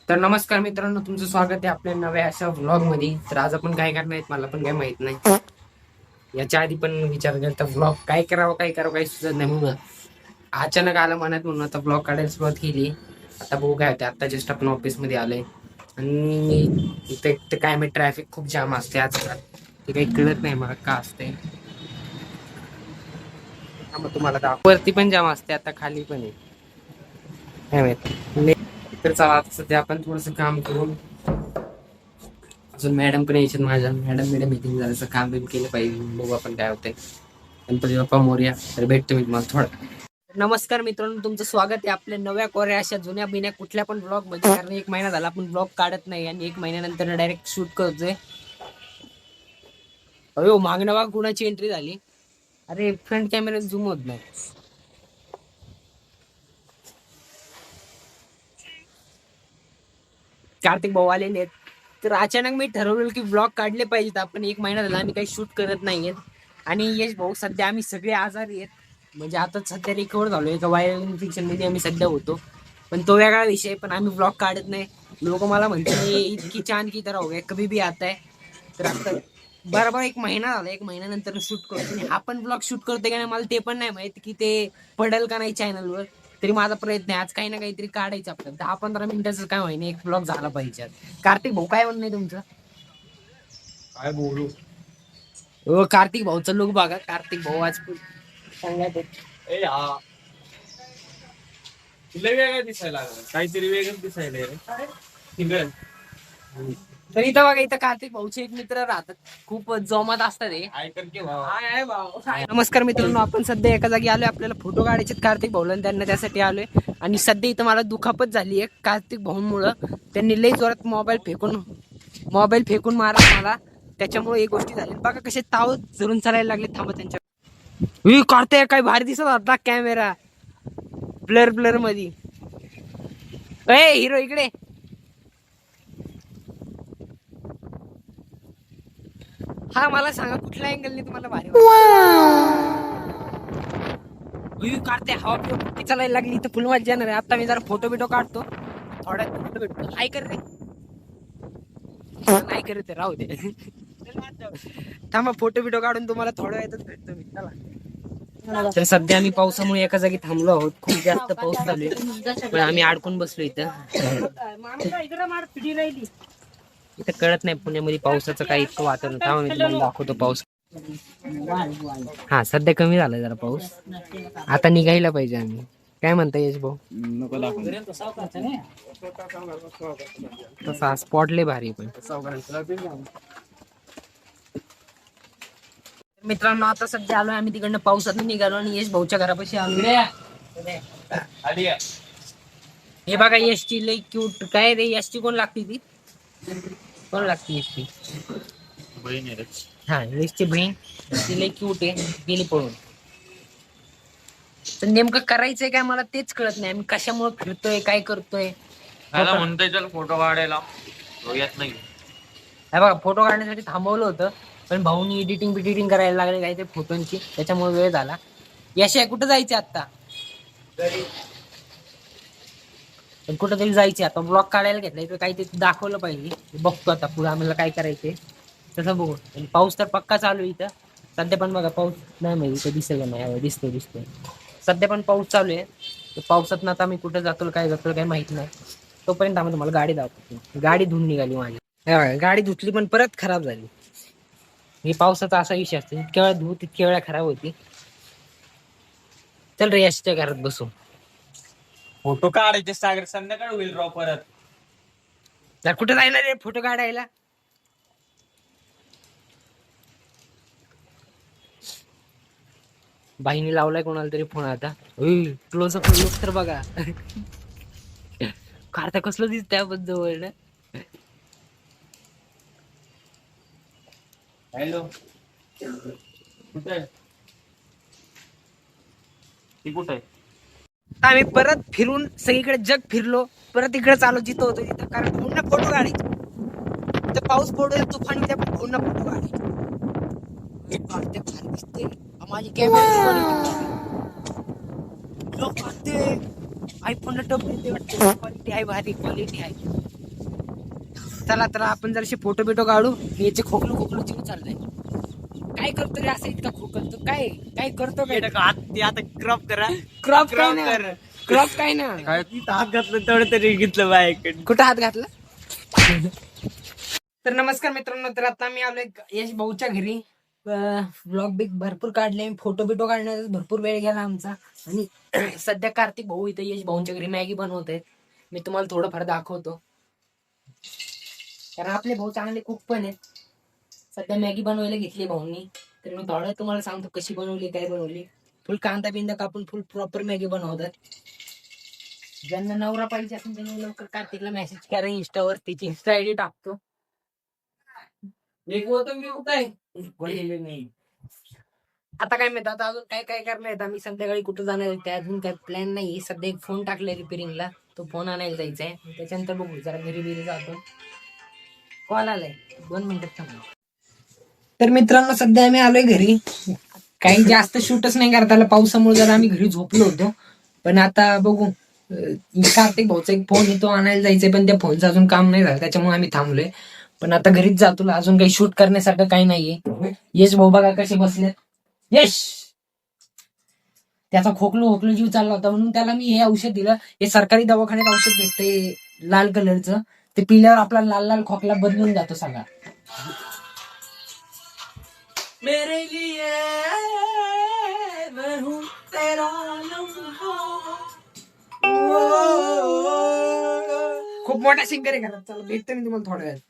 तर नमस्कार मित्रांनो, तुमचं स्वागत आहे आपल्या नव्या अशा व्लॉग मध्ये. तर आज आपण काय करणार आहेत मला पण काय माहित नाही. याच्या आधी पण विचार केला तर व्लॉग काय करावं काही सुचत नाही. म्हणून अचानक आलं मनात, म्हणून आता व्लॉग काढायला सुरुवात केली. आता बघू काय होते. आता जस्ट आपण ऑफिस मध्ये आलोय आणि इथे एक तर काय माहिती ट्रॅफिक खूप जाम असते आजकाल. ते काही कळत नाही मला का असते. मग तुम्हाला वरती पण जाम असते, आता खाली पण आहे काय माहित. तर चला आता सध्या आपण थोडस काम करून अजून मॅडम पण यायचे. माझ्या मॅडम मीटिंग झाल्याचं काम बिम केलं पाहिजे. बघू आपण काय होतंय. गणपती बाप्पा मोरया. तर भेटतो मी तुम्हाला थोडं. नमस्कार मित्रांनो, तुमचं स्वागत आहे आपल्या नव्या कोऱ्या अशा जुन्या बिन्या कुठल्या पण ब्लॉग मध्ये. कारण 1 महिना झाला आपण ब्लॉग काढत नाही आणि 1 महिन्यानंतर डायरेक्ट शूट करतोय. अयो मागणं बघ कुणाची एंट्री झाली. अरे फ्रंट कॅमेरा झूम होत नाही. कार्तिक भाऊ आलेले आहेत. तर अचानक मी ठरवलं की ब्लॉग काढले पाहिजेत. आपण 1 महिना झाला आम्ही काही शूट करत नाहीयेत. आणि यश भाऊ सध्या आम्ही सगळे आजारी आहेत. म्हणजे आता सध्या रिकवर झालोय. एका व्हायरल इन्फेक्शन मध्ये आम्ही सध्या होतो. पण तो वेगळा विषय. पण आम्ही ब्लॉग काढत नाही. लोक मला म्हणतात इतकी चांद की तरह हो गया, कभी भी आता है. तर आता बरोबर 1 महिना झाला. 1 महिन्यानंतर शूट करतो. आणि आपण ब्लॉग शूट करतोय का नाही मला ते पण नाही माहित की ते पडेल का नाही चॅनलवर. तरी माझा प्रयत्न आहे आज काही ना काहीतरी काढायचं. आपल्याला 10-15 मिनिटाचं काय होईना एक ब्लॉग झाला पाहिजे. कार्तिक भाऊ काय म्हणणं आहे तुमचं? काय बोलू? कार्तिक भाऊचं लुक बघा. कार्तिक भाऊ आज सांगण्यात ए हा, तुला वेगळं दिसायला लागलं. काहीतरी वेगळं दिसायला रे. ठीक आहे. तर इथं बघा, इथं कार्तिक भाऊचे एक मित्र राहतात. खूप जोमात असतात हे. ऐकन की भावा. हाय भाऊ. नमस्कार मित्रांनो, आपण सध्या एका जागी आलोय. आपल्याला फोटो काढायचे कार्तिक भाऊला आणि त्यांना त्यासाठी आलोय. आणि सध्या इथं मला दुखापत झाली आहे कार्तिक भाऊंमुळं. त्यांनी लई जोरात मोबाईल फेकून मारा मला. त्याच्यामुळे एक गोष्टी झाली. बघा कसे ताव जरून चालायला लागले. थांबा त्यांच्या कार्तिक काय भारी दिसत होता कॅमेरा ब्लर मध्ये. ए हिरो इकडे. हा मला सांगा कुठल्या अँगलने तुम्हाला भारी काढते. हवा किती चालायला लागली तर फुल मजा येणार आहे. आता मी जरा फोटो बिटो काढतो. थोड्या फोटो भेटतो. हाय कर रे. नाही करत राहू दे. थांबा फोटो बिटो काढून तुम्हाला थोड्या वेळातच भेटतो मी. चला. तर सध्या आम्ही पावसामुळे एका जागी थांबलो आहोत. खूप जास्त पाऊस चालू आहे पण आम्ही अडकून बसलो इथं. इथं कळत नाही पुण्यामध्ये पावसाचं काही इतकं वातावरण. थांबा मी तुम्हाला दाखवतो पाऊस. हा सध्या कमी झालाय जरा पाऊस. आता निघायला पाहिजे आम्ही. काय म्हणता यश भाऊ? तसा स्पॉट लय भारी पण. मित्रांनो आता सध्या आलोय आम्ही तिकडनं पावसात निघालो आणि यश भाऊच्या घरापाशी आलो. हे बघा यशची लई क्यूट. काय रे यशची कोण लागती ती? कोण लागती यशची? बहीण आहे रे. हा यशची बहीण. ती लई क्यूट आहे. गेली पळून. तर नेमकं करायचंय काय मला तेच कळत नाही. आम्ही कशामुळे फिरतोय काय करतोय. मला म्हणतोय चल फोटो काढायला, तो येत नाही. हे बघा फोटो काढण्यासाठी थांबवलं होतं पण भाऊनी एडिटिंग करायला लागले काहीतरी फोटोंची. त्याच्यामुळे वेळ झाला. यश आहे कुठं जायचं आता? पण कुठंतरी जायचे आता. ब्लॉग काढायला घेतलाय तर काहीतरी दाखवलं पाहिजे. बघतो आता पुढे आम्हाला काय करायचंय तसं बघू. पाऊस तर पक्का चालू आहे इथं सध्या. पण बघा पाऊस नाही माहिती इथं दिसेल नाही. दिसतोय सध्या पण पाऊस चालू आहे. पावसात आता मी कुठं जातो काय जातो काही माहित नाही. तोपर्यंत आम्ही तुम्हाला गाडी दाखवतो. गाडी धुवून निघाली माझी. गाडी धुतली पण परत खराब झाली. ही पावसाचा असा विषय असतो. इतक्या वेळा धुवू तितक्या वेळा खराब होती. चल रे यशच्या घरात बसू. फोटो काढायचे सागर, संध्याकाळ होईल राव परत. तर कुठं जायला रे फोटो काढायला? बाईने लावलाय कोणाला तरी फोन आता. क्लोजअप लुक तर बघा. कार्ता कसलं दिसत त्याबद्दल. हॅलो, कुठे आहे? ती कुठे आहे? आम्ही परत फिरून सगळीकडे जग फिरलो. परत इकडे चालू जिथं होतो तिथं. कारण पुन्हा फोटो काढायचे. तिथं पाऊस पडू तुफान त्या पुन्हा फोटो काढायचे. काढते भारी दिसते. माझी कॅमेरा काढते. आयफोन क्वालिटी आहे भारी क्वालिटी आहे. चला तर आपण जराशे फोटो बिटो काढू. याचे खोकलू खोकलू जीव चाललंय. काय करतो रे असं इतका खोकलतो? काय काय करतो काय? आता क्रॉप करा. क्रॉप काय ना, क्रॉप काय ना, हात घातलं तेवढं तरी घेतलं बायकडे. कुठं हात घातला? तर नमस्कार मित्रांनो, तर आता मी आलोय यश भाऊच्या घरी. ब्लॉग बिग भरपूर काढले, फोटो बिटो काढण्याचा भरपूर वेळ गेला आमचा. आणि सध्या कार्तिक भाऊ इथे यश भाऊंच्या घरी मॅगी बनवत आहेत. मी तुम्हाला थोडंफार दाखवतो, कारण आपले भाऊ चांगले कुक पण आहेत. सध्या मॅगी बनवायला घेतली भाऊंनी, तर मी थोडं तुम्हाला सांगतो कशी बनवली, काय बनवली. फुल कांदा बिंदा कापून फुल प्रॉपर मॅगी बनवतात. ज्यांना नवरा पाहिजे असेल त्यांनी लवकर कार्तिकला मेसेज करा इंस्टावर, त्याची इंस्टा आयडी टाकतो. आता काय माहित, आता अजून काय काय करणार आहेत. आम्ही संध्याकाळी कुठं जाणार आहे ते अजून काय प्लॅन नाही. सध्या एक फोन टाकलाय रिपेअरिंगला, तो फोन आणायला जायचा आहे. त्याच्यानंतर बघू, जरा घरी बिरी जातो. कॉल आलाय, 2 मिनिटात थांबा. तर मित्रांनो सध्या आम्ही आलोय घरी. काही जास्त शूटच नाही करता आलं पावसामुळे, जरा आम्ही घरी झोपलो होतो. पण आता बघू, कार्तिक भाऊचा एक फोन आहे, तो आणायला जायचंय. पण त्या फोनचं अजून काम नाही झालं, त्याच्यामुळे आम्ही थांबलोय. पण आता घरीच जातो, अजून काही शूट करण्यासारखं काही नाहीये. यश भाऊ बघा कसे बसले. यश, त्याचा खोकलू खोकलू जीव चालला होता, म्हणून त्याला मी हे औषध दिलं. हे सरकारी दवाखान्यात औषध भेटतंय लाल कलरचं, ते पिल्यावर आपला लाल लाल खोकला बदलून जातो सगळा. मेरे लिए मैं हूं तेरा लम्हा. खूप मोठा सिंगर आहे घरात. चला भेटतो मी तुम्हाला थोड्या वेळात.